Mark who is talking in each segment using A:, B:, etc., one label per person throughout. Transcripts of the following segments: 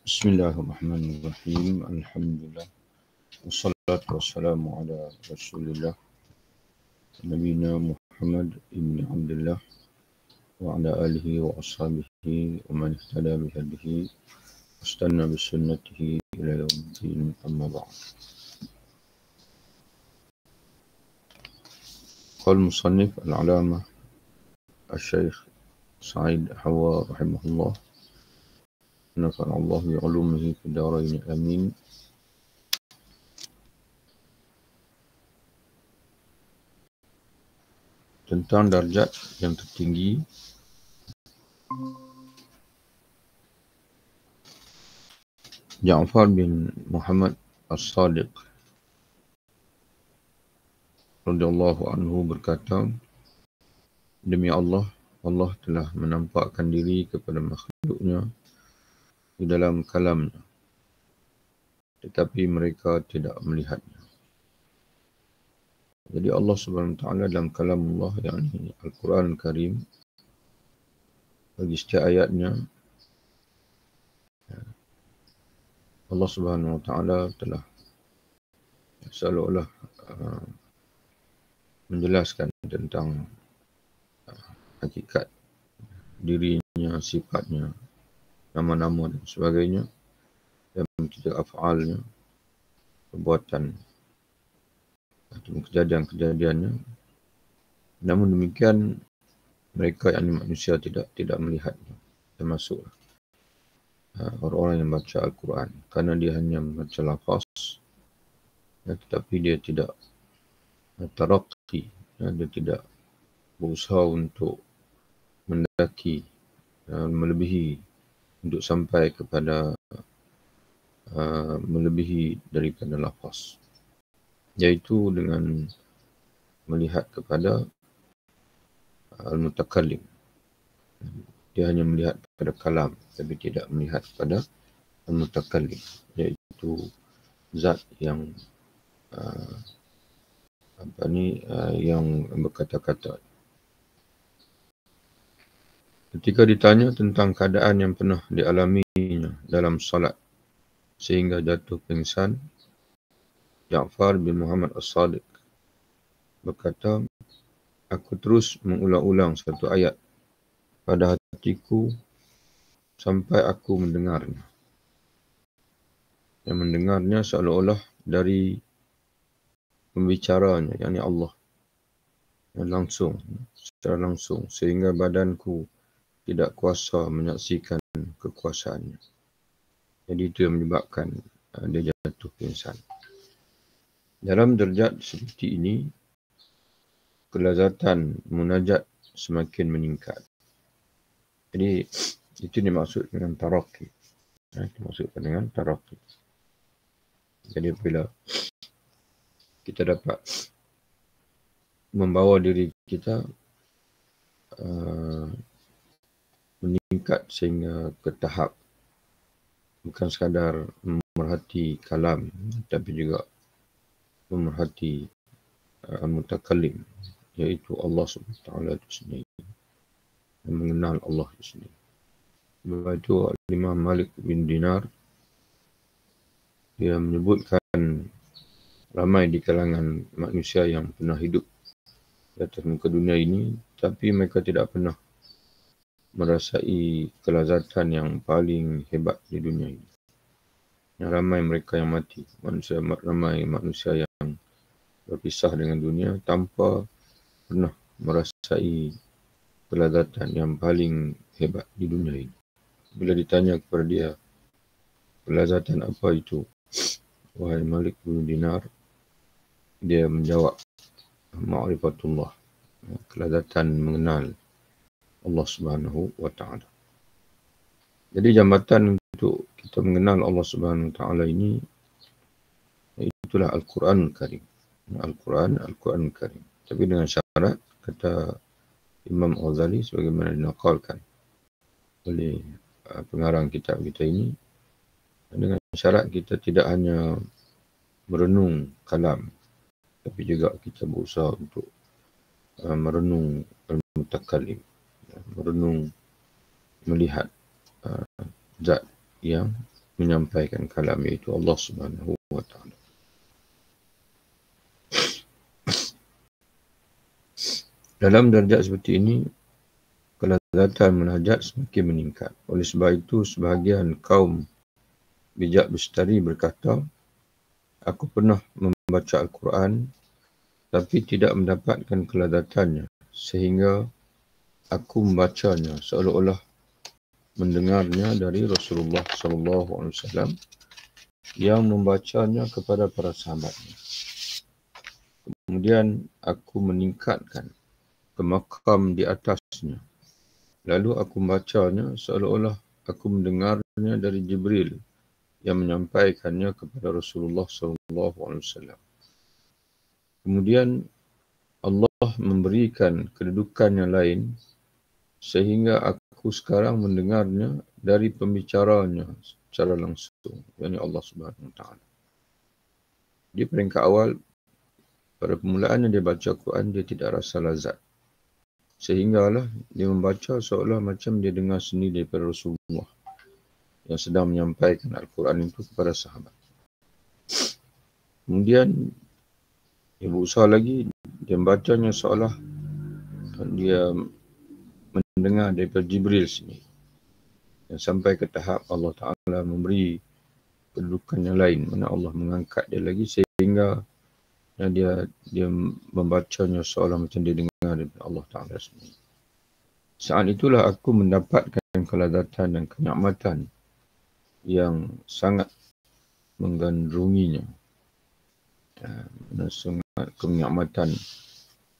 A: Bismillahirrahmanirrahim. Alhamdulillah. Wassalatu wassalamu ala Rasulillah Nabiyina Muhammad ibn Abdullah wa ala alihi wa ashabihi wa man ihtada bihadihi wastanna bisunnatihi ila yaumiddin, amma ba'd. Qala al-musannif al-'alamah al-syaikh Sa'id Hawa rahimahullah, nafa'ana Allah bi 'ulumihi fid dharain amin. Tentang darjat yang tertinggi Ja'far bin Muhammad As-Sadiq radhiyallahu anhu berkata, demi Allah, Allah telah menampakkan diri kepada makhluknya di dalam kalamnya, tetapi mereka tidak melihatnya. Jadi Allah Subhanahu Wa Taala dalam kalam Allah, yakni Al-Quran Karim, bagi setiap ayatnya Allah Subhanahu Wa Taala telah seolah-olah menjelaskan tentang hakikat dirinya, sifatnya, nama-nama dan sebagainya, dan juga af'alnya, perbuatan atau kejadian-kejadiannya. Namun demikian mereka yang manusia tidak melihatnya, termasuk orang-orang yang baca Al-Quran, kerana dia hanya membaca lafaz, tetapi dia tidak taraqi, dia tidak berusaha untuk mendaki, melebihi, untuk sampai kepada melebihi daripada lafaz, iaitu dengan melihat kepada al-mutakallim. Dia hanya melihat kepada kalam, tapi tidak melihat kepada al-mutakallim, iaitu zat yang yang berkata-kata. Ketika ditanya tentang keadaan yang pernah dialaminya dalam salat sehingga jatuh pingsan, Ja'far bin Muhammad As-Sadiq berkata, aku terus mengulang-ulang satu ayat pada hatiku sampai aku mendengarnya. Yang mendengarnya seolah-olah dari pembicaranya, yakni Allah, langsung, secara langsung, sehingga badanku tidak kuasa menyaksikan kekuasaannya. Jadi itu yang menyebabkan dia jatuh pingsan. Dalam derajat seperti ini, kelazatan munajat semakin meningkat. Jadi itu dimaksud dengan taraqi. Dimaksudkan dengan taraqi. Jadi bila kita dapat membawa diri kita meningkat sehingga ke tahap bukan sekadar memerhati kalam, tapi juga memerhati mutakallim, iaitu Allah SWT itu sendiri, dan mengenal Allah itu sendiri. Sebab itu Imam Malik bin Dinar, dia menyebutkan ramai di kalangan manusia yang pernah hidup di atas muka dunia ini, tapi mereka tidak pernah merasai kelazatan yang paling hebat di dunia ini. Yang ramai mereka yang mati, ramai manusia yang berpisah dengan dunia tanpa pernah merasai kelazatan yang paling hebat di dunia ini. Bila ditanya kepada dia, kelazatan apa itu, wahai Malik bin Dinar, dia menjawab, ma'rifatullah, kelazatan mengenal Allah Subhanahu Wa Taala. Jadi jambatan untuk kita mengenal Allah Subhanahu Wa Taala ini, itulah Al-Quran Karim. Al-Quran Karim. Tapi dengan syarat, kata Imam Ghazali sebagaimana dinakalkan oleh pengarang kitab kita ini, dengan syarat kita tidak hanya merenung kalam, tapi juga kita berusaha untuk merenung al-mutakallim, merenung, melihat zat yang menyampaikan kalam, iaitu Allah Subhanahu wa Ta'ala. Dalam darjat seperti ini, kelazatan munajat semakin meningkat. Oleh sebab itu, sebahagian kaum bijak bestari berkata, aku pernah membaca Al-Quran tapi tidak mendapatkan kelazatannya, sehingga aku membacanya seolah-olah mendengarnya dari Rasulullah SAW yang membacanya kepada para sahabatnya. Kemudian aku meningkatkan ke makam di atasnya. Lalu aku membacanya seolah-olah aku mendengarnya dari Jibril yang menyampaikannya kepada Rasulullah SAW. Kemudian Allah memberikan kedudukan yang lain sehingga aku sekarang mendengarnya dari pembicaranya secara langsung, yakni Allah Subhanahu Wa Taala. Di peringkat awal, pada permulaannya dia baca Quran, dia tidak rasa lazat. Sehinggalah dia membaca seolah macam dia dengar sendiri daripada Rasulullah yang sedang menyampaikan Al-Quran itu kepada sahabat. Kemudian dia berusaha lagi, dia membacanya seolah dia mendengar daripada Jibril sendiri. Dan sampai ke tahap Allah Ta'ala memberi kedudukan yang lain, mana Allah mengangkat dia lagi sehingga dia membacanya seolah macam dia dengar daripada Allah Ta'ala sendiri. Saat itulah aku mendapatkan kelazatan dan kenikmatan yang sangat menggandrunginya. Sangat kenikmatan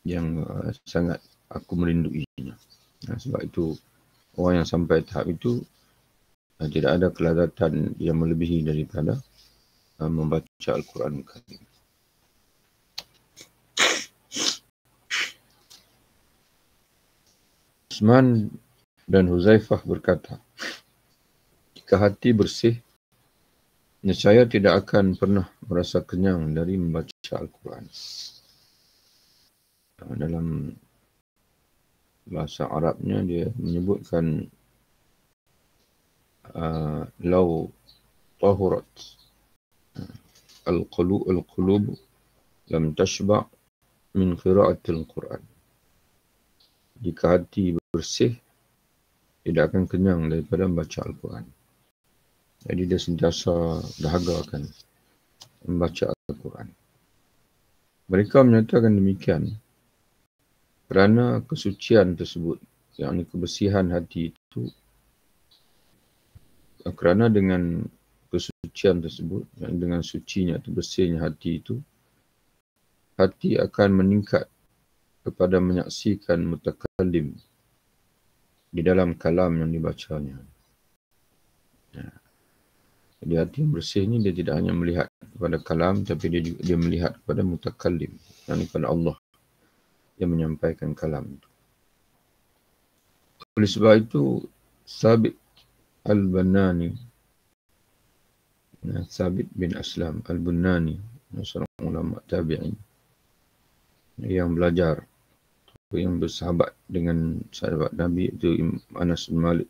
A: yang sangat aku merinduinya. Sebab itu orang yang sampai tahap itu tidak ada kelazatan yang melebihi daripada membaca Al-Quran Karim. Utsman dan Huzaifah berkata, jika hati bersih, nescaya tidak akan pernah merasa kenyang dari membaca Al-Quran. Dalam bahasa Arabnya dia menyebutkan law tahurat al-qulub lam tashba' min qira'atil Quran. Jika hati bersih, tidak akan kenyang daripada membaca Al-Quran. Jadi dia sentiasa dahaga akan membaca Al-Quran. Mereka menyatakan demikian kerana kesucian tersebut, yakni kebersihan hati itu, kerana dengan kesucian tersebut, yang dengan sucinya atau bersihnya hati itu, hati akan meningkat kepada menyaksikan mutakallim di dalam kalam yang dibacanya. Jadi hati yang bersih ini dia tidak hanya melihat kepada kalam, tapi dia melihat kepada mutakallim, yakni kepada Allah yang menyampaikan kalam itu. Oleh sebab itu, Thabit Al-Bunani, Thabit bin Aslam Al-Bunani, seorang ulama tabi'in yang belajar, yang bersahabat dengan sahabat Nabi, itu Anas bin Malik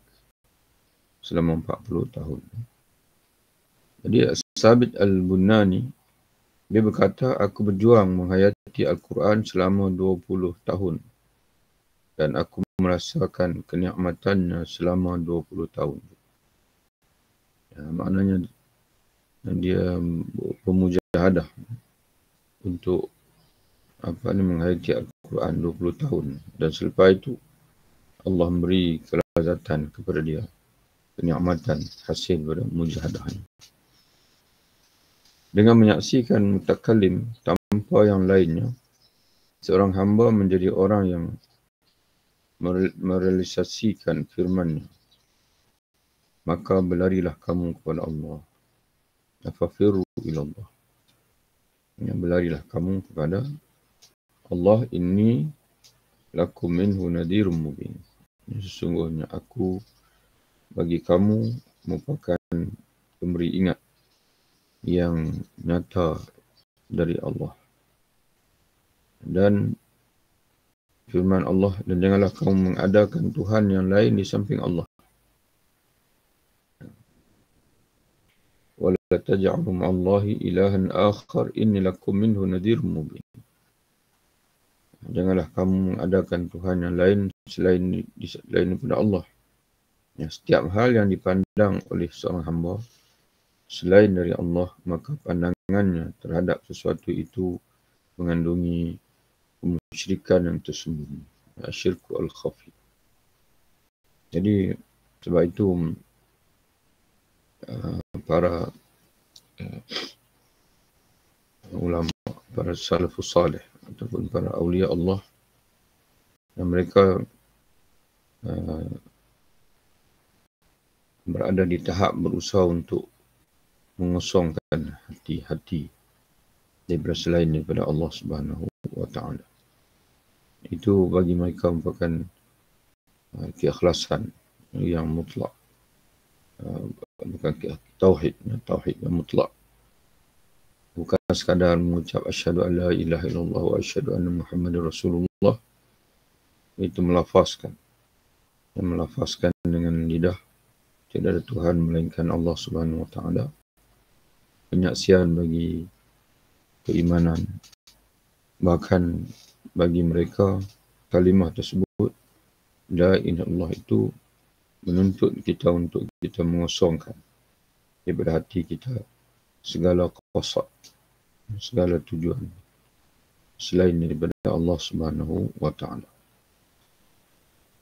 A: selama 40 tahun. Jadi Thabit Al-Bunani, dia berkata, aku berjuang menghayati Al-Quran selama 20 tahun dan aku merasakan kenikmatannya selama 20 tahun. Maknanya dia bermujahadah untuk menghayati Al-Quran 20 tahun, dan selepas itu Allah memberi kelazatan kepada dia, kenikmatan hasil pada mujahadahnya. Dengan menyaksikan mutakallim tanpa yang lainnya, seorang hamba menjadi orang yang merealisasikan firman-Nya. Maka berlarilah kamu kepada Allah. Fafirru ilallah. Berlarilah kamu kepada Allah. Inni lakum minhu nadhirum mubin. Sesungguhnya aku bagi kamu merupakan pemberi ingat yang nyata dari Allah. Dan firman Allah, dan janganlah kamu mengadakan Tuhan yang lain di samping Allah. taj'alu ma'allahi ilahan akhar inni lakum minhu nadhirun mubin. Janganlah kamu mengadakan Tuhan yang lain selain daripada Allah. Setiap hal yang dipandang oleh seorang hamba selain dari Allah, maka pandangannya terhadap sesuatu itu mengandungi kemusyrikan yang tersembunyi, syirku al-khafi. Jadi sebab itu para ulama, para salafus salih ataupun para awliya Allah, yang mereka berada di tahap berusaha untuk mengosongkan hati-hati daripada selain daripada Allah Subhanahu wa taala. Itu bagi mereka merupakan keikhlasan yang mutlak, bukan tauhid yang mutlak. Bukan sekadar mengucap asyhadu an la ilaha illallah wa asyhadu anna muhammadar rasulullah, itu melafazkan dengan lidah tidak ada Tuhan melainkan Allah Subhanahu wa taala, penyaksian bagi keimanan. Bahkan bagi mereka kalimah tersebut la ilaha illallah itu menuntut kita untuk kita mengosongkan daripada hati kita segala qasad, segala tujuan selain daripada Allah Subhanahu wa taala.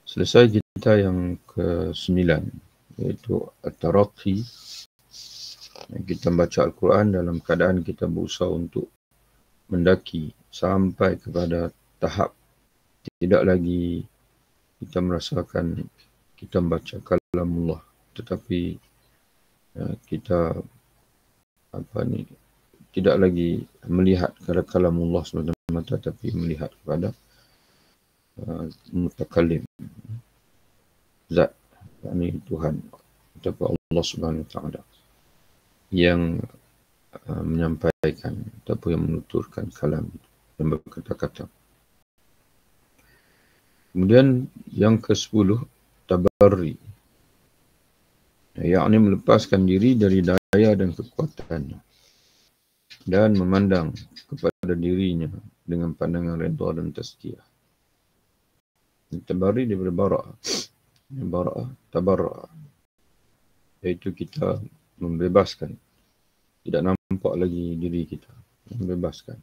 A: Selesai kita yang ke-9, iaitu at-taraqi. Kita membaca Al-Quran dalam keadaan kita berusaha untuk mendaki sampai kepada tahap tidak lagi kita merasakan kita membaca kalamullah, tetapi kita tidak lagi melihat kepada kalamullah semata-mata, tapi melihat kepada mutakallim, zat, yakni Tuhan ataupun Allah Subhanahu wa taala yang menyampaikan ataupun yang menuturkan kalam yang berkata-kata. Kemudian yang ke-10, tabarri, yakni melepaskan diri dari daya dan kekuatannya dan memandang kepada dirinya dengan pandangan redha dan tazkiyah. Tabarri daripada bara'ah, tabarra', iaitu kita membebaskan, tidak nampak lagi diri kita, membebaskan.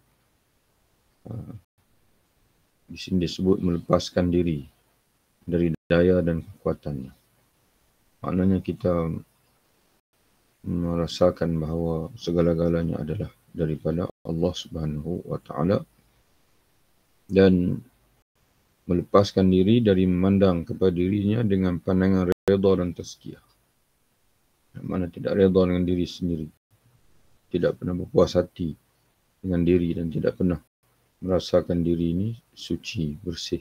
A: Di sini disebut melepaskan diri dari daya dan kekuatannya. Maknanya kita merasakan bahawa segala-galanya adalah daripada Allah Subhanahu wa taala dan melepaskan diri dari memandang kepada dirinya dengan pandangan redha dan tazkiyah. Mana tidak redha dengan diri sendiri, tidak pernah berpuas hati dengan diri dan tidak pernah merasakan diri ini suci, bersih.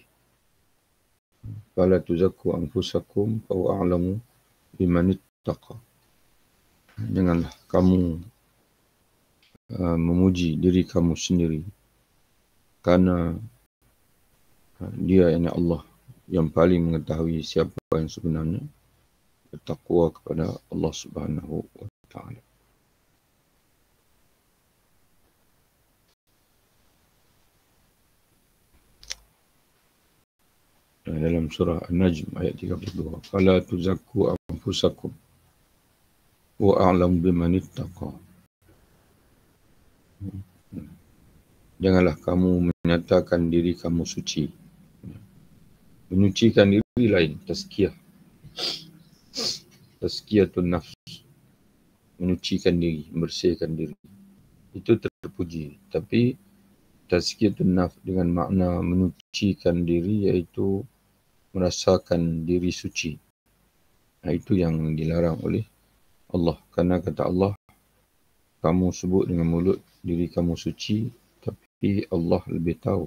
A: Fala tuzakku anfusakum fa huwa a'lamu biman ittaqa. Janganlah kamu memuji diri kamu sendiri, karena dia yang Allah yang paling mengetahui siapa yang sebenarnya bertakwa kepada Allah Subhanahu wa taala. Dalam surah An-Najm ayat 32, fala tuzakku anfusakum wa a'lamu biman ittaqa. Janganlah kamu menyatakan diri kamu suci. Menyucikan diri lain, tazkiyah. Tazkiyatun nafs, menyucikan diri, membersihkan diri. Itu terpuji. Tapi tazkiyatun nafs dengan makna menyucikan diri, iaitu merasakan diri suci. Itu yang dilarang oleh Allah. Karena kata Allah, kamu sebut dengan mulut diri kamu suci, tapi Allah lebih tahu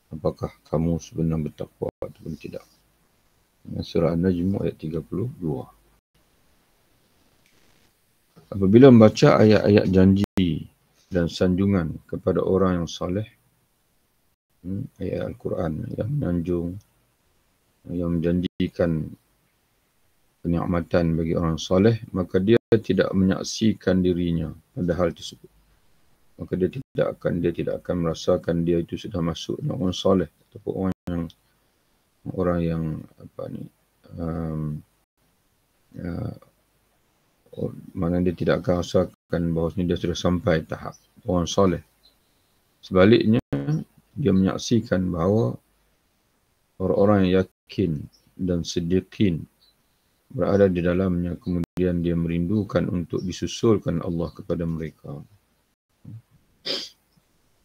A: apakah kamu sebenarnya bertakwa ataupun tidak. Surah An-Najm ayat 32. Apabila membaca ayat-ayat janji dan sanjungan kepada orang yang saleh, ayat Al-Quran yang menyanjung, yang menjanjikan kenikmatan bagi orang soleh, maka dia tidak menyaksikan dirinya pada hal tersebut. Maka dia tidak akan merasakan dia itu sudah masuk dalam orang soleh ataupun orang yang mana dia tidak akan rasakan bahawa dia sudah sampai tahap orang soleh. Sebaliknya, dia menyaksikan bahawa orang-orang yang yakin dan siddiqin berada di dalamnya, kemudian dia merindukan untuk disusulkan Allah kepada mereka.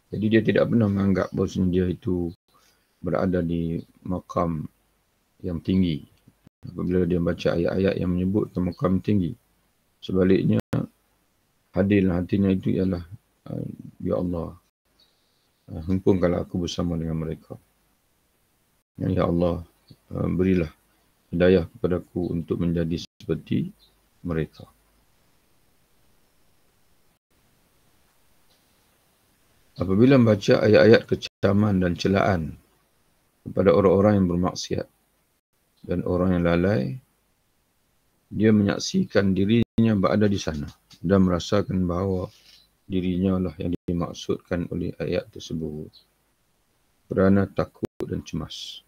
A: Jadi dia tidak pernah menganggap bahawa dia itu berada di maqam yang tinggi apabila dia baca ayat-ayat yang menyebutkan maqam tinggi. Sebaliknya, hadirlah hatinya itu ialah, Ya Allah, himpunkanlah aku bersama dengan mereka. Ya Allah, berilah hidayah kepadaku untuk menjadi seperti mereka. Apabila membaca ayat-ayat kecaman dan celaan kepada orang-orang yang bermaksiat dan orang yang lalai, dia menyaksikan dirinya berada di sana dan merasakan bahawa dirinya lah yang dimaksudkan oleh ayat tersebut kerana takut dan cemas.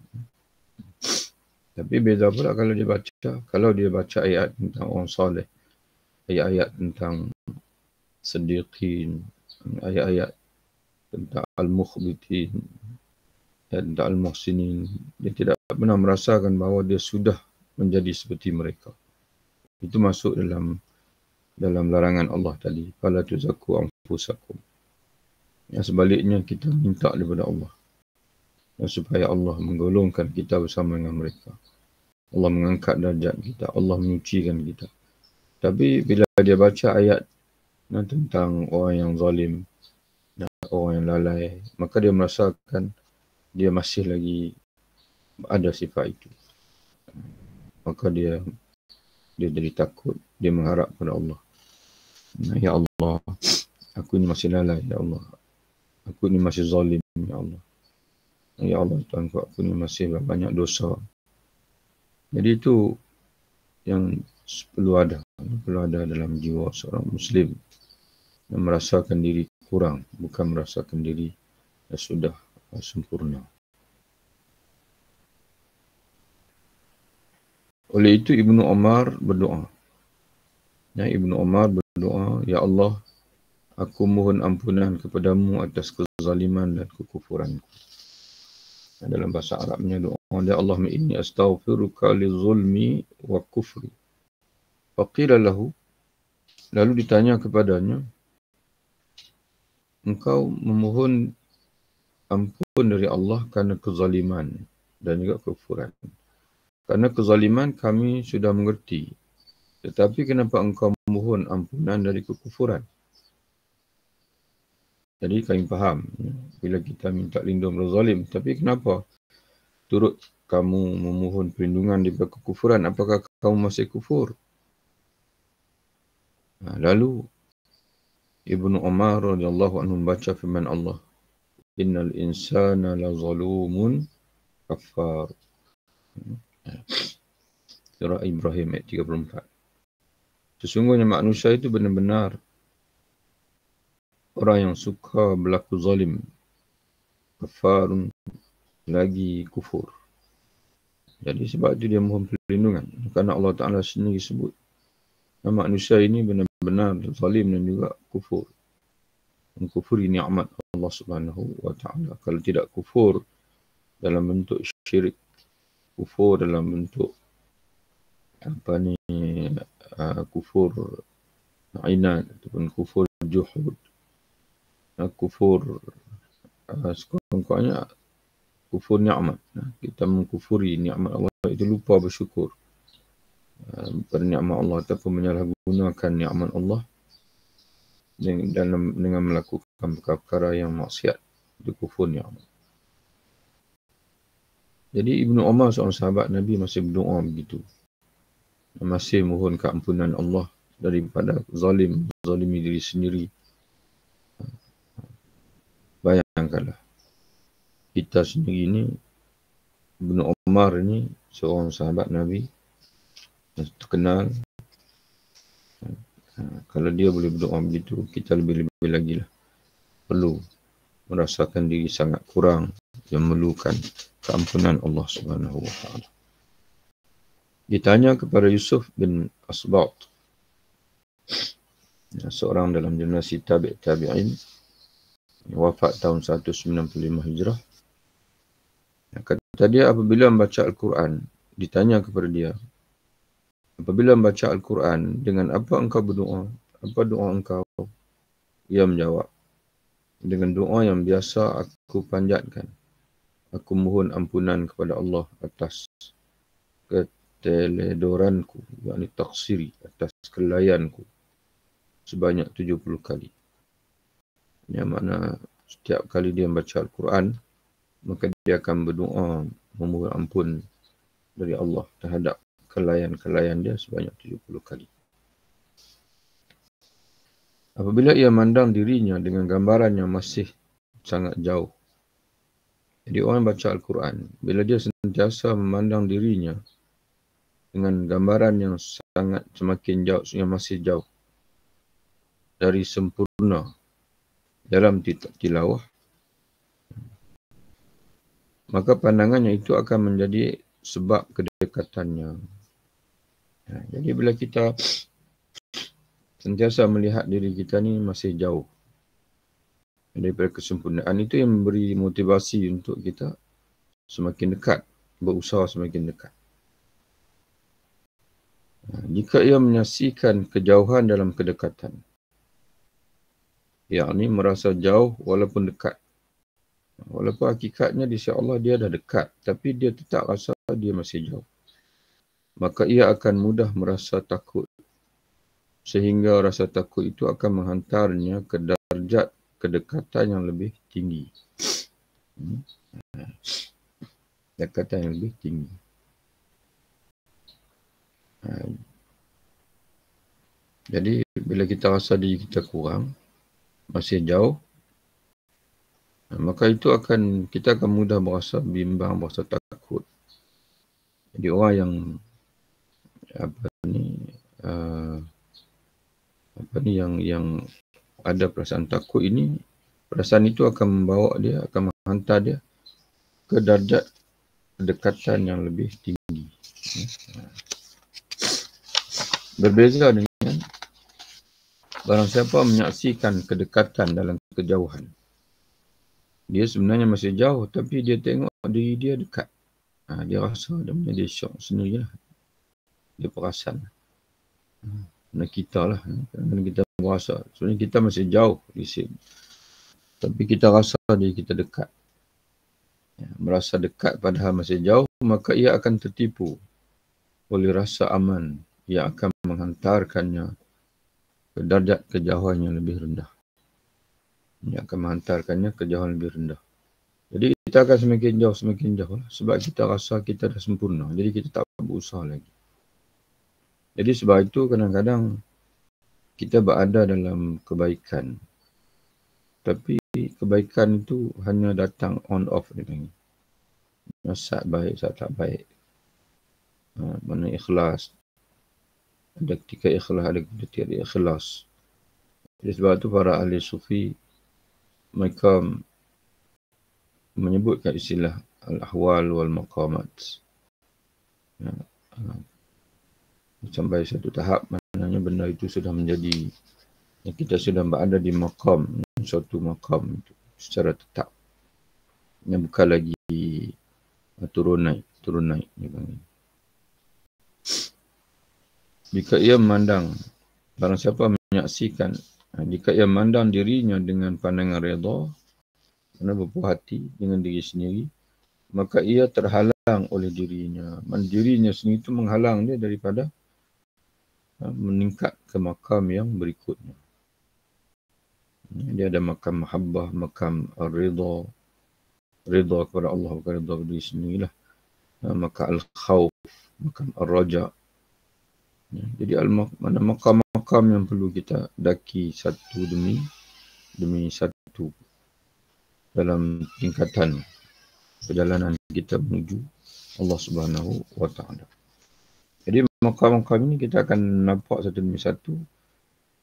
A: Tapi beza pula kalau dia baca ayat tentang orang soleh, ayat-ayat tentang siddiqin, ayat-ayat tentang al-mukhbitin, tentang al-muhsinin, dia tidak pernah merasakan bahawa dia sudah menjadi seperti mereka. Itu masuk dalam larangan Allah tadi, fala tuzakku anfusakum. Yang sebaliknya kita minta daripada Allah supaya Allah menggolongkan kita bersama dengan mereka. Allah mengangkat darjat kita, Allah menyucikan kita. Tapi bila dia baca ayat tentang orang yang zalim, orang yang lalai, maka dia merasakan dia masih lagi ada sifat itu. Maka dia jadi takut, dia mengharap pada Allah. Ya Allah, aku ni masih lalai, Ya Allah. Aku ni masih zalim, Ya Allah. Ya Allah, Tuhanku, aku ni masih banyak dosa. Jadi itu yang perlu ada dalam jiwa seorang Muslim, yang merasakan diri kurang, bukan merasakan diri sudah sempurna. Oleh itu Ibnu Umar berdoa. Ibnu Umar berdoa, Ya Allah, aku mohon ampunan kepadamu atas kezaliman dan kekufuranku. Dalam bahasa Arabnya doa, Ya Allah, inni astaghfiruka li-zulmi wa kufri. Faqila lahu, lalu ditanya kepadanya, engkau memohon ampun dari Allah kerana kezaliman dan juga kekufuran. Kerana kezaliman kami sudah mengerti, tetapi kenapa engkau memohon ampunan dari kekufuran? Jadi kami faham bila kita minta lindung dari zalim, tapi kenapa turut kamu memohon perlindungan daripada kekufuran? Apakah kamu masih kufur? Lalu Ibnu Umar radhiyallahu anhu membaca firman Allah, Innal insana la zalumun kafar. Surah Ibrahim ayat 34. Sesungguhnya manusia itu benar-benar orang yang suka berlaku zalim, kafarun, lagi kufur. Jadi sebab itu dia mohon perlindungan. Kerana Allah Ta'ala sendiri sebut, manusia ini benar-benar zalim dan juga kufur. Mengkufuri ni'mat Allah Subhanahu wa Ta'ala. Kalau tidak kufur dalam bentuk syirik, kufur dalam bentuk kufur inad ataupun kufur juhud, kufur sekurang-kurangnya kufur ni'mat. Kita mengkufuri ni'mat Allah, itu lupa bersyukur pada ni'mat Allah ataupun menyalahgunakan ni'mat Allah dengan melakukan perkara yang maksiat, itu kufur ni'mat. Jadi Ibnu Umar, seorang sahabat Nabi, masih berdoa begitu, masih mohon keampunan Allah daripada zalimi diri sendiri. Bayangkanlah, kita sendiri ini, Ibnu Umar ini seorang sahabat Nabi, terkenal. Kalau dia boleh berdoa begitu, kita lebih-lebih lagi lah perlu merasakan diri sangat kurang yang memerlukan keampunan Allah Subhanahu Wa Taala. Ditanya kepada Yusuf bin Asbat, seorang dalam generasi tabi'in, wafat tahun 195 Hijrah. Kata dia, apabila membaca Al-Quran, ditanya kepada dia, apabila membaca Al-Quran, dengan apa engkau berdoa? Apa doa engkau? Ia menjawab, dengan doa yang biasa aku panjatkan. Aku mohon ampunan kepada Allah atas keteledoranku, yakni taksiri, atas kelaianku sebanyak 70 kali. Yang mana setiap kali dia membaca Al-Quran, maka dia akan berdoa memohon ampun dari Allah terhadap kelainan dia sebanyak 70 kali. Apabila ia memandang dirinya dengan gambaran yang masih sangat jauh. Jadi orang yang baca Al-Quran, bila dia sentiasa memandang dirinya dengan gambaran yang sangat semakin jauh, yang masih jauh dari sempurna dalam tilawah, maka pandangannya itu akan menjadi sebab kedekatannya. Jadi bila kita sentiasa melihat diri kita ni masih jauh daripada kesempurnaan, itu yang memberi motivasi untuk kita semakin dekat, berusaha semakin dekat. Jika ia menyaksikan kejauhan dalam kedekatan, yakni merasa jauh walaupun dekat. Walaupun hakikatnya di sisi Allah dia dah dekat, tapi dia tetap rasa dia masih jauh. Maka ia akan mudah merasa takut. Sehingga rasa takut itu akan menghantarnya ke darjat kedekatan yang lebih tinggi. Kedekatan yang lebih tinggi. Jadi bila kita rasa diri kita kurang, masih jauh, maka itu kita akan mudah merasa bimbang, merasa takut. Jadi orang yang yang ada perasaan takut ini, perasaan itu akan membawa dia, akan menghantar dia ke darjat kedekatan yang lebih tinggi. Berbeza dengan barang siapa menyaksikan kedekatan dalam kejauhan. Dia sebenarnya masih jauh, tapi dia tengok diri dia dekat. Dia rasa dia syok sendirilah. Dia perasan. Kita lah. Kerana kita merasa. Sebenarnya kita masih jauh di sini. Tapi kita rasa diri kita dekat. Merasa dekat padahal masih jauh, maka ia akan tertipu oleh rasa aman yang akan menghantarkannya ke darjat kejauhan yang lebih rendah. Yang akan menghantarkannya ke jauhan lebih rendah. Jadi kita akan semakin jauh lah. Sebab kita rasa kita dah sempurna. Jadi kita tak berusaha lagi. Jadi sebab itu kadang-kadang kita berada dalam kebaikan. Tapi kebaikan itu hanya datang on off. Saat baik, saat tak baik. Mana ikhlas. Ada ketika ikhlas, ada ketika tidak ikhlas. Jadi sebab itu para ahli sufi, mereka menyebutkan istilah al-ahwal wal maqamat. Sampai satu tahap maknanya benda itu sudah menjadi, kita sudah berada di maqam, suatu maqam itu secara tetap. Yang bukan lagi turun naik. Jika ia memandang, barang siapa menyaksikan, jika ia memandang dirinya dengan pandangan redha, kerana berpuas hati dengan diri sendiri, maka ia terhalang oleh dirinya. Dirinya sendiri itu menghalang dia daripada meningkat ke makam yang berikutnya. Dia ada makam mahabbah, makam ridha, ridha kepada Allah, bukan ridha kepada diri sendirilah. Maka al-khawf, makam al-raja. Jadi mana makam-makam yang perlu kita daki satu demi satu dalam tingkatan perjalanan kita menuju Allah Subhanahu Wa Taala. Jadi makam-makam ini kita akan nampak satu demi satu,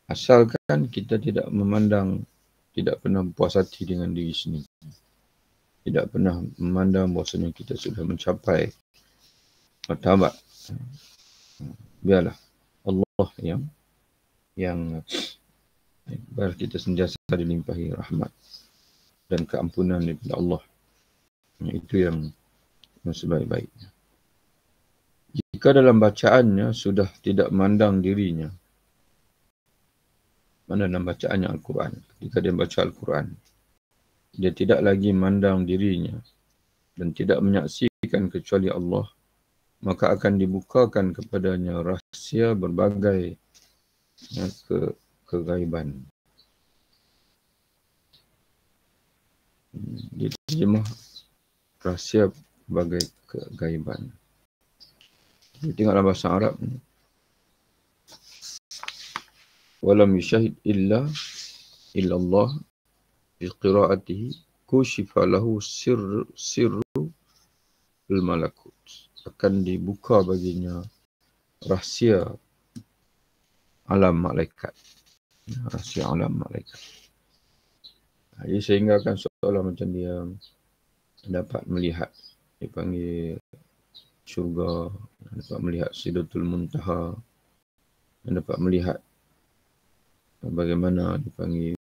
A: asalkan kita tidak memandang, tidak pernah puas hati dengan diri sendiri. Tidak pernah memandang bahawasanya kita sudah mencapai martabat. Biarlah Allah yang biar kita sentiasa dilimpahi rahmat dan keampunan daripada Allah. Itu yang sebaik-baiknya. Jika dalam bacaannya sudah tidak memandang dirinya, mana dalam bacaannya Al-Quran, ketika dia baca Al-Quran, dia tidak lagi memandang dirinya dan tidak menyaksikan kecuali Allah, maka akan dibukakan kepadanya rahsia berbagai kegaiban. Diterjemah rahsia berbagai kegaiban. Tengoklah bahasa Arab ni. Walam yushahid illa Allah fi qiraatihi kushifa lahu sirru al-malakut. Akan dibuka baginya rahsia alam malaikat. Rahsia alam malaikat. Jadi sehingga kan seolah macam dia dapat melihat, dipanggil syurga, dapat melihat Sidratul Muntaha, dan dapat melihat bagaimana dipanggil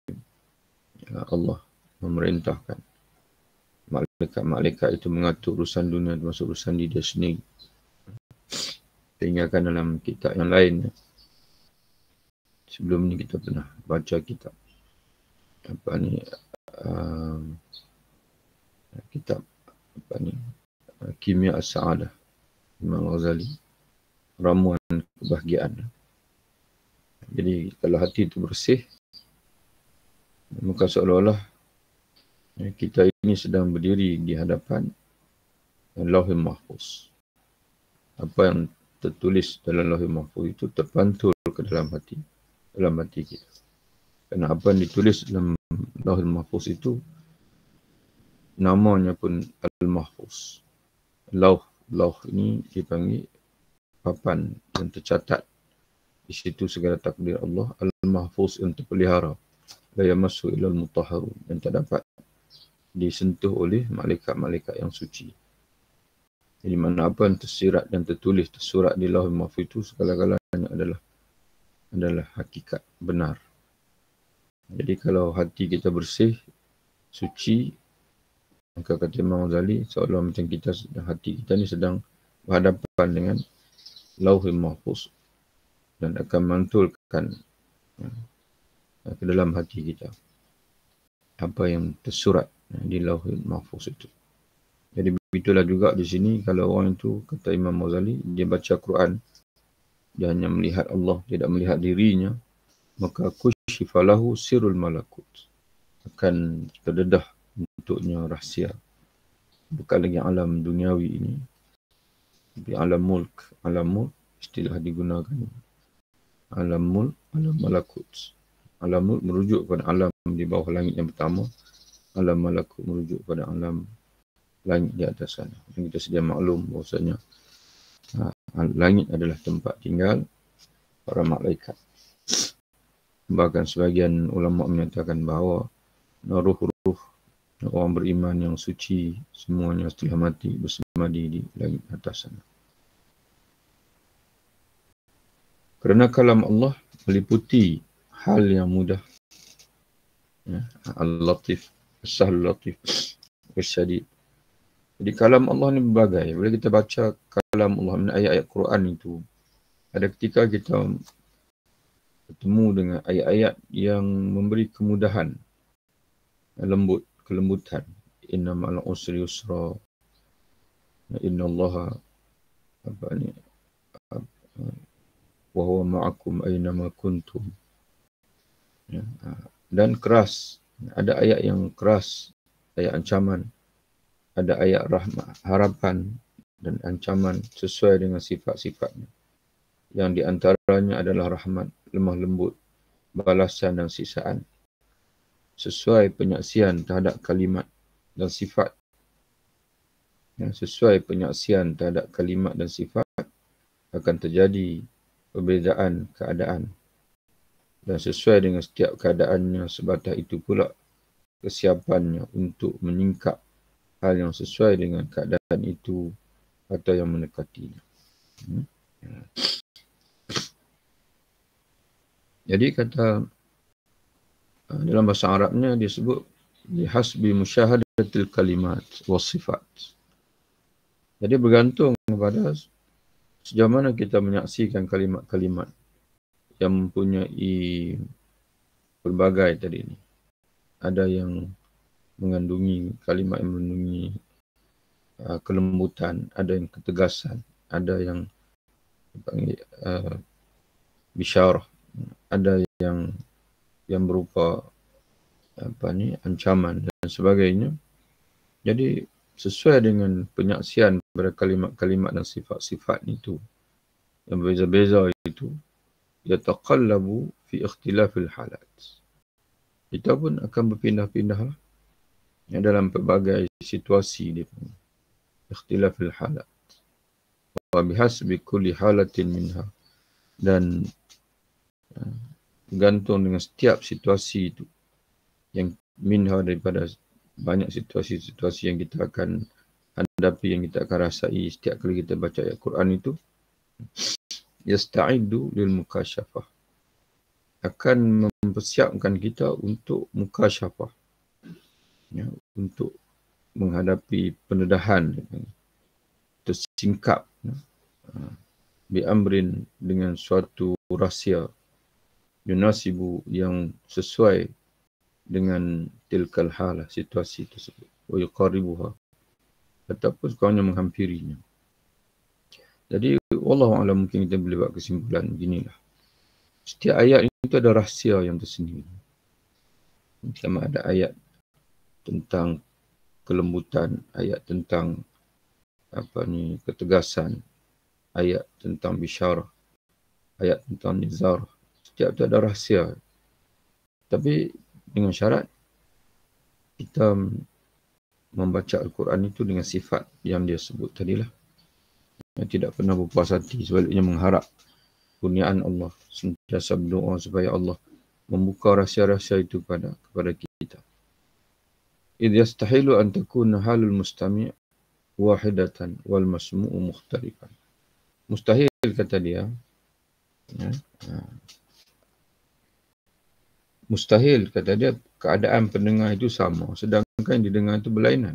A: Allah memerintahkan malaikat-malaikat itu mengatur urusan dunia termasuk urusan diri dia sendiri. Kita ingatkan dalam kitab yang lain. Sebelum ni kita pernah baca kitab kitab Kimia As-Sa'adah Imam Ghazali, ramuan kebahagiaan. Jadi kalau hati itu bersih, maka seolah-olah kita ini sedang berdiri di hadapan Lauhul Mahfuz. Apa yang tertulis dalam Lauhul Mahfuz itu terpantul ke dalam hati kita. Kerana apa yang ditulis dalam Lauhul Mahfuz itu namanya pun Al-Mahfuz. Lauh ini dipanggil papan yang tercatat. Di situ segala takdir Allah. Al-Mahfuz yang terpelihara. La yamassu ilal mutahharun, yang tak dapat disentuh oleh malaikat-malaikat yang suci. Jadi mana apa yang tersirat dan tertulis, tersurat di Lauhul Mahfuz itu segala-galanya adalah hakikat benar. Jadi kalau hati kita bersih, suci, maka kata Imam Ghazali, seolah macam hati kita ni sedang berhadapan dengan Lauhul Mahfuz dan akan mantulkan ke dalam hati kita apa yang tersurat di Lauhul Mahfuz itu. Jadi begitulah juga di sini, kalau orang itu, kata Imam Ghazali, dia baca Quran, dia hanya melihat Allah, tidak melihat dirinya, maka kushifa lahu sirrul malakut. Akan terdedah untuknya rahsia. Bukan lagi alam duniawi ini, tapi alam mulk. Alam mulk istilah digunakan. Alam mulk, alam malakut. Alam mulk merujuk pada alam di bawah langit yang pertama. Alam malakut merujuk pada alam langit di atas sana. Yang kita sedia maklum bahawasanya langit adalah tempat tinggal para malaikat. Bahkan sebagian ulama menyatakan bahawa ruh-ruh orang beriman yang suci semuanya setelah mati bersemadi di langit atas sana. Kerana kalam Allah meliputi hal yang mudah, Al-Latif, As-Sahlul Latif, As-Syadid. Jadi kalam Allah ni berbagai. Bila kita baca kalam Allah, ayat-ayat Quran itu, ada ketika kita bertemu dengan ayat-ayat yang memberi kemudahan, kelembutan. Inna ma'al usri yusra. Inna Allah wa huwa ma'akum aynama kuntum. Dan keras. Ada ayat yang keras, ayat ancaman. Ada ayat rahmat, harapan dan ancaman sesuai dengan sifat-sifatnya. Yang di antaranya adalah rahmat, lemah lembut, balasan dan sisaan. Sesuai penyaksian terhadap kalimat dan sifat. Sesuai penyaksian terhadap kalimat dan sifat akan terjadi perbezaan keadaan. Dan sesuai dengan setiap keadaannya, sebatas itu pula kesiapannya untuk menyingkap hal yang sesuai dengan keadaan itu atau yang mendekatinya. Jadi kata dalam bahasa Arabnya disebut bihasbi musyahadatil kalimat was sifat. Jadi bergantung kepada sejauh mana kita menyaksikan kalimat-kalimat yang mempunyai pelbagai tadi ini. Ada yang mengandungi kalimat yang mengandungi kelembutan, ada yang ketegasan, ada yang dipanggil bisyarah, ada yang berupa ancaman dan sebagainya. Jadi sesuai dengan penyaksian pada kalimat-kalimat dan sifat-sifat itu yang berbeza-beza itu, yataqallabu fi ikhtilafil halat. Kita pun akan berpindah-pindah dalam pelbagai situasi dia. Ikhtilafil halat. Wa bihasbi kulli halatin minha. Dan bergantung dengan setiap situasi itu. Yang minha daripada banyak situasi-situasi yang kita akan hadapi, yang kita akan rasai setiap kali kita baca ayat Quran itu. Yasta'iddu lil mukasyafah. Akan mempersiapkan kita untuk mukasyafah. Ya, untuk menghadapi pendedahan, tersingkap biamrin dengan suatu rahsia yunasibu yang sesuai dengan tilkal halah, situasi tersebut, wa yuqaribuha, ataupun sekurangnya menghampirinya. Jadi wallahu a'lam, mungkin kita boleh buat kesimpulan beginilah. Setiap ayat itu ada rahsia yang tersendiri. Sama ada ayat tentang kelembutan, ayat tentang ketegasan, ayat tentang bisyarah, ayat tentang nizar. Setiap itu ada rahsia. Tapi dengan syarat kita membaca Al-Quran itu dengan sifat yang dia sebut tadilah. Yang tidak pernah berpuas hati, sebaliknya mengharap kurniaan Allah, sentiasa berdoa supaya Allah membuka rahsia-rahsia itu kepada kita. Idh yastahilu an takuna halul mustami' wahidatan wal masmu'u mukhtalifan. Mustahil, kata dia. Mustahil, kata dia, keadaan pendengar itu sama, sedangkan yang didengar itu berlainan.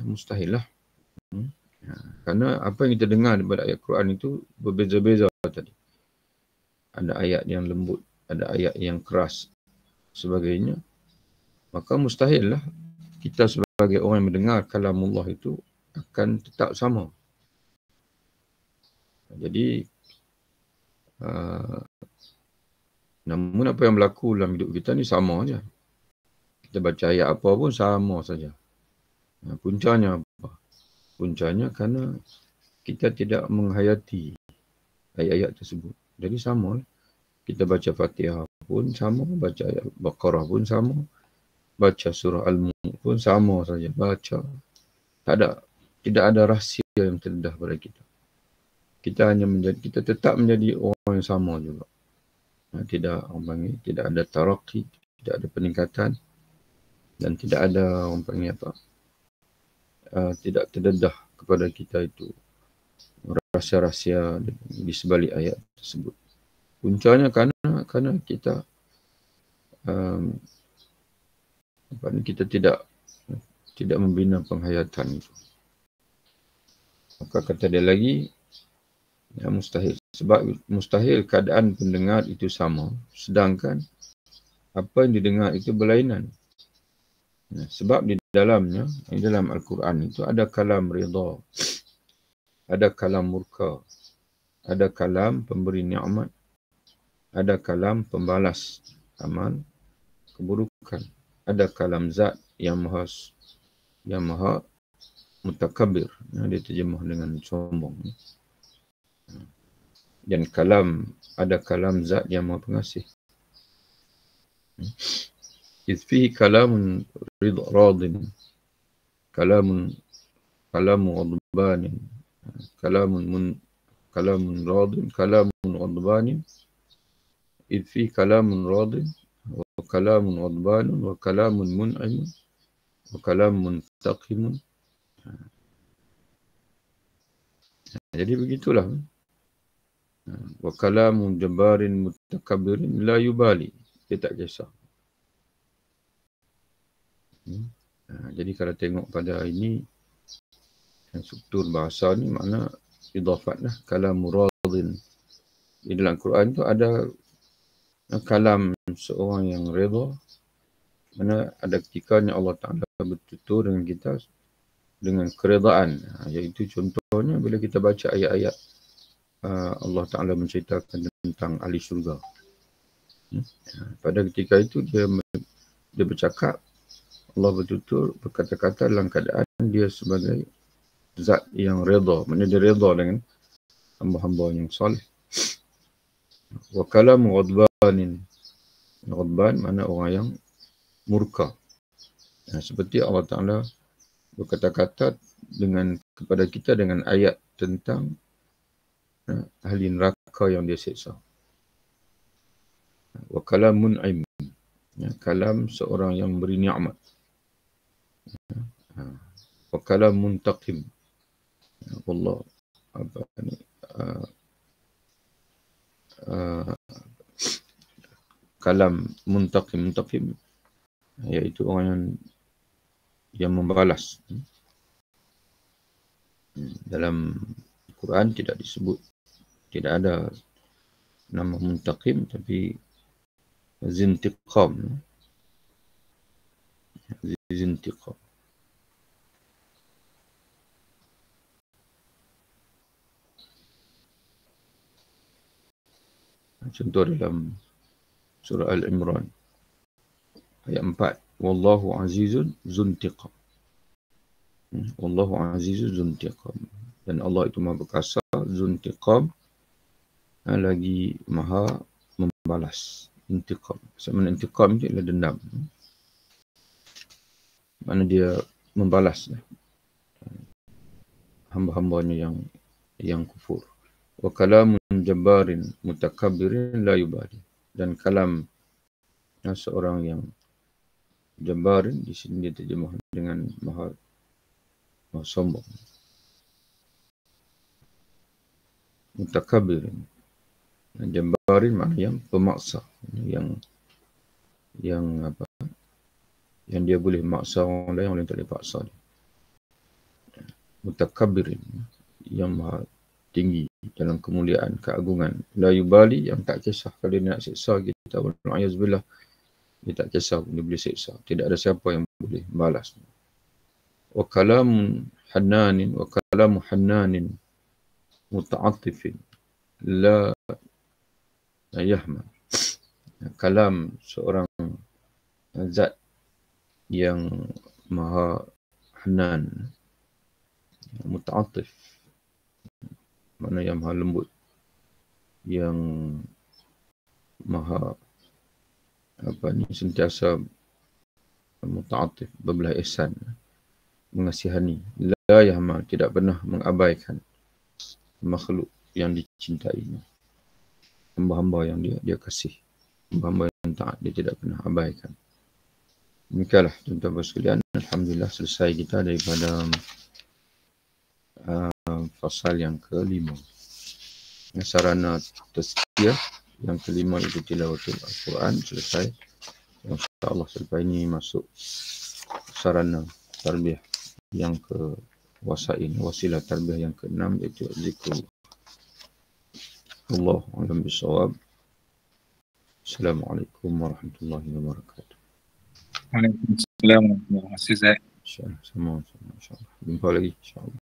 A: Mustahil lah. Kerana apa yang kita dengar daripada ayat Quran itu berbeza-beza tadi. Ada ayat yang lembut, ada ayat yang keras, sebagainya. Maka mustahil lah kita sebagai orang yang mendengar kalamullah itu akan tetap sama. Jadi, namun apa yang berlaku dalam hidup kita ni sama saja. Kita baca ayat apa pun sama saja. Puncanya apa? Puncanya kerana kita tidak menghayati ayat-ayat tersebut. Jadi sama. Kita baca Fatihah pun sama, baca ayat Baqarah pun sama, baca surah Al-Mulk pun sama saja. Baca. Tidak ada rahsia yang terdedah pada kita. Kita tetap menjadi orang yang sama juga. Tidak ada taraqi, tidak ada peningkatan, dan tidak ada tidak terdedah kepada kita itu rahsia-rahsia di sebalik ayat tersebut. Puncanya kerana kita kita tidak membina penghayatan itu. Maka kata dia lagi, mustahil. Sebab mustahil keadaan pendengar itu sama, sedangkan apa yang didengar itu berlainan. Sebab di dalamnya, di dalam Al-Quran itu ada kalam ridha, ada kalam murka, ada kalam pemberi nikmat, ada kalam pembalas amal keburukan, ada kalam zat yang maha mutakabbir. Dia terjemah dengan sombong. Dan ada kalam zat yang maha pengasih. إذ فيه كلام راض كلام غضبان كلام kalamun radin, kalamun ghadbanin, idh fi kalamun radin, wa kalamun ghadbanun, wa kalamun mun'imun, wa kalamun muntaqimun. Jadi begitulah. Wa kalamun jabbarin mutakabbirin la yubali. Dia tak kisah. Jadi kalau tengok pada ini, struktur bahasa ni makna idafat lah. Kalam radin. Di dalam Quran tu ada kalam seorang yang redha. Mana ada ketikanya Allah Ta'ala bertutur dengan kita dengan keredaan. Iaitu contohnya bila kita baca ayat-ayat Allah Ta'ala menceritakan tentang ahli syurga. Pada ketika itu dia bercakap, Allah bertutur berkata-kata dalam keadaan dia sebagai zat yang redha. Maksudnya dia redha dengan hamba-hamba yang soleh. Wa kalamu ghadbanin. Ghadban makna orang yang murka. Seperti Allah Ta'ala berkata-kata kepada kita dengan ayat tentang ahli neraka yang dia seksa. Wa kalamun mun'im. Kalam seorang yang beri nikmat. Wa kalam muntaqim. Allah apa ni? Kalam muntaqim, iaitu orang yang membalas. Dalam Quran tidak disebut, tidak ada nama muntaqim, tapi zintiqam. Zintiqam. Contoh dalam surah Al-Imran ayat 4, wallahu azizun zuntiqam. Wallahu azizun zuntiqam. Dan Allah itu maha perkasa, zuntiqam, lagi maha membalas. Intiqam. Sebenarnya intiqam itu adalah dendam. Mana dia membalas hamba-hambanya yang kufur. Wa kalamun jabbarin mutakabbirin la yubali. Dan kalam seorang yang jabbarin, di sini dia terjemah dengan maha sombong. Mutakabbirin. Jabbarin makna yang pemaksa, yang apa? Yang dia boleh maksa orang lain, orang lain tak boleh paksa dia. Mutakabbirin, yang maha tinggi dalam kemuliaan, keagungan. La yubali, yang tak kisah kalau dia nak siksa kita. Wa'ayazbillah, dia tak kisah, dia boleh siksa. Tidak ada siapa yang boleh balas. Wa kalamun hannanin, wa kalamu hannanin muta'atifin la yahma. Kalam seorang zat yang maha hanan, muta'atif, mana yang maha lembut, yang maha sentiasa muta'atif, berbelah ihsan, mengasihani. La yahma, tidak pernah mengabaikan makhluk yang dicintainya. Hamba-hamba yang dia kasih. Hamba-hamba yang taat, dia tidak pernah abaikan. Demikianlah tuan-tuan sekalian. Alhamdulillah selesai kita daripada fasal yang kelima. Sarana tazkiyah yang kelima itu tilawatul Al-Quran selesai. InsyaAllah selepas ini masuk sarana tarbiyah yang ke wasilah tarbiyah yang ke-6 iaitu zikrullah. Allahu a'lam bishawab. Assalamualaikum warahmatullahi wabarakatuh.
B: Waalaikumsalam warahmatullahi wabarakatuh.
A: InsyaAllah. Sama-sama. InsyaAllah. Jumpa lagi. InsyaAllah.